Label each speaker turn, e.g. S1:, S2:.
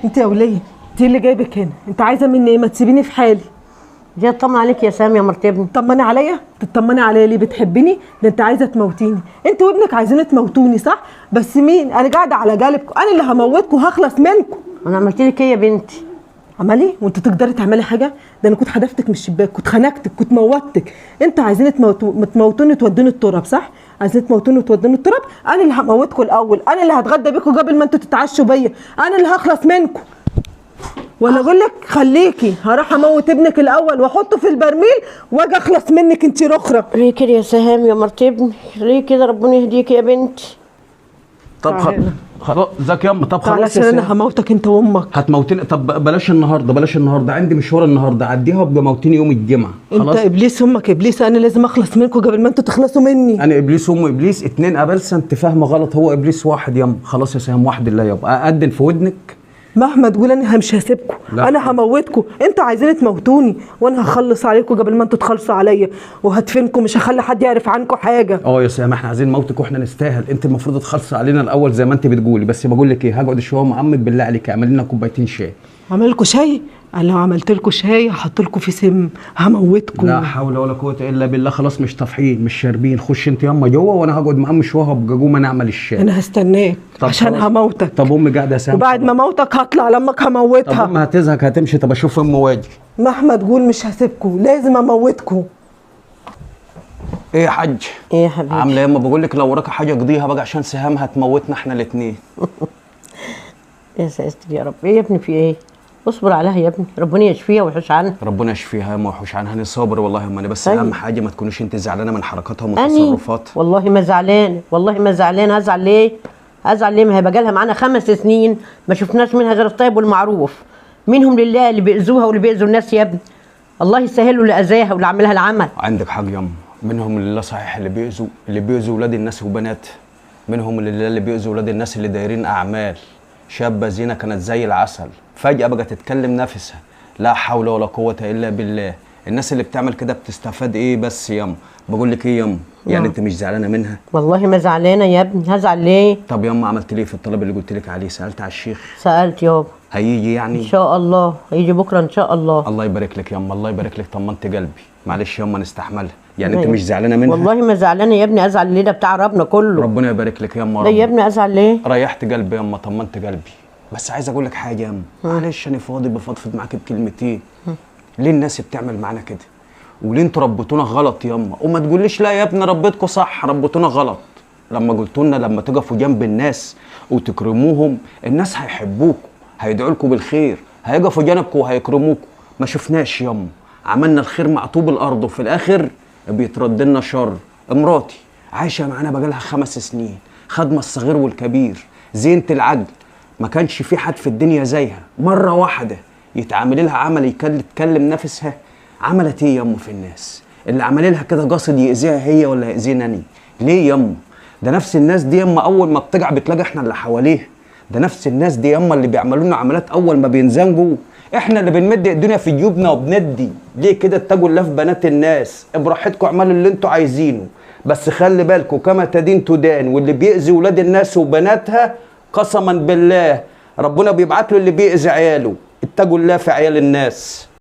S1: انت يا وليه، انت اللي جايبك هنا؟ انت عايزه مني ايه؟ ما تسيبيني في حالي.
S2: جاي اطمن عليك يا سامي يا مرت ابني.
S1: تطمني عليا؟ تطمني عليا ليه؟ بتحبيني؟ ده انت عايزه تموتيني، انت وابنك عايزين تموتوني صح؟ بس مين؟ انا قاعده على جانبكم، انا اللي هموتكم وهخلص منكم.
S2: انا عملت لك ايه يا بنتي؟
S1: عملي؟ وانت تقدري تعملي حاجه؟ ده انا كنت حدفتك من الشباك، كنت خنقتك، كنت موتك. انت عايزين تموتوني تودوني التراب صح؟ عايزين تموتوني وتودوني التراب؟ انا اللي هموتكم الاول، انا اللي هتغدى بيكم قبل ما انتوا تتعشوا بيا، انا اللي هخلص منكم. ولا اقول لك خليكي، هروح اموت ابنك الاول واحطه في البرميل واجي اخلص منك انت رخره.
S2: ليه كده يا سهام يا مرت ابني؟ ليه كده؟ ربنا يهديك يا بنتي.
S3: طب خلاص ازيك يا ام؟ طب خلاص
S1: علشان انا هموتك انت وامك.
S3: هتموتني؟ طب بلاش النهارده، بلاش النهارده، عندي مشوار النهارده، عديها وابقى موتني يوم الجمعه. خلاص
S1: انت ابليس امك ابليس، انا لازم اخلص منكم قبل ما انتوا تخلصوا مني.
S3: انا ابليس ام ابليس؟ اتنين ابلسه، انت فاهمه غلط، هو ابليس واحد يا ام. خلاص يا سهام، واحد الله يابا، اقدم في ودنك.
S1: مهما تقول انا مش هسيبكم، انا هموتكم، انتوا عايزين تموتوني وانا هخلص عليكم قبل ما انتوا تخلصوا عليا وهدفنكم، مش هخلي حد يعرف عنكم حاجه.
S3: يا سهام احنا عايزين نموتك واحنا نستاهل، انت المفروض تخلصي علينا الاول زي ما انت بتقولي. بس بقول لك ايه، هقعد شويه مع عمك، بالله عليك اعمل لنا كوبايتين شاي.
S1: اعمل لكم شاي؟ انا لو عملت لكم شاي هحط لكم فيه سم، هموتكم.
S3: لا حول ولا قوه الا بالله. خلاص مش طافحين مش شاربين، خش انت ياما جوه وانا هقعد مع عم شويه وابقى جوه انا اعمل الشاي.
S1: انا هستناك عشان هموتك.
S3: طب امي قاعده يا سهام؟
S1: وبعد ما موتك هطلع لامك هموتها.
S3: طب امي هتزهق هتمشي، طب اشوف ام واجي.
S1: مهما تقول مش هسيبكم، لازم اموتكم.
S3: ايه يا حاج؟
S2: ايه يا حبيبي؟
S3: عامله ايه؟ ما بقول لك لو وراك حاجه قضيها بقى عشان سهام هتموتنا احنا الاثنين.
S2: يا ساتر يا رب. ايه يا ابني في ايه؟ اصبر عليها يا ابني، ربنا يشفيها ويحوش عنها.
S3: ربنا يشفيها ما يحوش عنها، انا صابر والله يا امي، بس
S2: طيب.
S3: اهم حاجه ما تكونيش انت زعلانه من حركاتها ومن
S2: أني
S3: تصرفاتها.
S2: والله ما زعلانه، والله ما زعلانه. هزعل ليه؟ هزعل ليه؟ ما هي بقالها معانا 5 سنين ما شفناش منها غير الطيب والمعروف. منهم لله اللي بيأذوها واللي بيأذوا الناس يا ابني. الله يسهل اللي اذاها واللي عملها العمل.
S3: عندك حق يا ام، منهم لله صحيح اللي بيأذوا ولاد الناس وبنات، منهم لله اللي بيأذوا ولاد الناس اللي دايرين اعمال. شابه زينه كانت زي العسل فجأة بقى تتكلم نفسها، لا حول ولا قوة إلا بالله. الناس اللي بتعمل كده بتستفاد إيه بس ياما؟ بقول لك إيه ياما، يعني أنت مش زعلانة منها؟
S2: والله ما زعلانة يا ابني، هزعل ليه؟
S3: طب ياما عملت ليه في الطلب اللي قلت لك عليه؟ سألت على الشيخ؟
S2: سألت يابا.
S3: هيجي يعني؟
S2: إن شاء الله هيجي بكرة إن شاء الله.
S3: الله يبارك لك ياما، الله يبارك لك، طمنت قلبي. معلش ياما نستحملها، يعني أنت مش زعلانة منها؟
S2: والله ما زعلانة يا ابني، أزعل ليه؟ ده بتاع ربنا كله.
S3: ربنا يبارك لك ياما.
S2: لا يا ابني أزعل ليه؟
S3: ريحت قلبي ياما، طمنت قلبي. بس عايز اقول لك حاجه ياما، معلش انا فاضي بفضفض معاك بكلمتين. ليه الناس بتعمل معانا كده؟ وليه انتوا ربيتونا غلط ياما؟ وما تقوليش لا يا ابني ربيتكوا صح، ربيتونا غلط. لما قلتوا لنا لما تقفوا جنب الناس وتكرموهم الناس هيحبوكوا، هيدعوا لكم بالخير، هيقفوا جنبكم وهيكرموكوا. ما شفناش ياما، عملنا الخير مع طوب الارض وفي الاخر بيترد لنا شر. مراتي عايشه معانا بقالها 5 سنين، خدمه الصغير والكبير، زينة العجل. ما كانش في حد في الدنيا زيها، مرة واحدة يتعامل لها عمل يتكلم نفسها. عملت ايه ياما في الناس؟ اللي عمل لها كده قاصد يأذيها هي ولا يأذينا أنا؟ ليه ياما؟ ده نفس الناس دي ياما أول ما بتقع بتلاقي احنا اللي حواليها. ده نفس الناس دي ياما اللي بيعملوا لنا عمليات أول ما بينزنجوا احنا اللي بنمد ايدينا في جيوبنا وبندي. ليه كده؟ اتقوا الله في بنات الناس، براحتكم اعملوا اللي انتوا عايزينه، بس خلي بالكم كما تدين تدان. واللي بيأذي ولاد الناس وبناتها قسما بالله ربنا بيبعت له اللي بيأذي عياله. اتقوا الله في عيال الناس.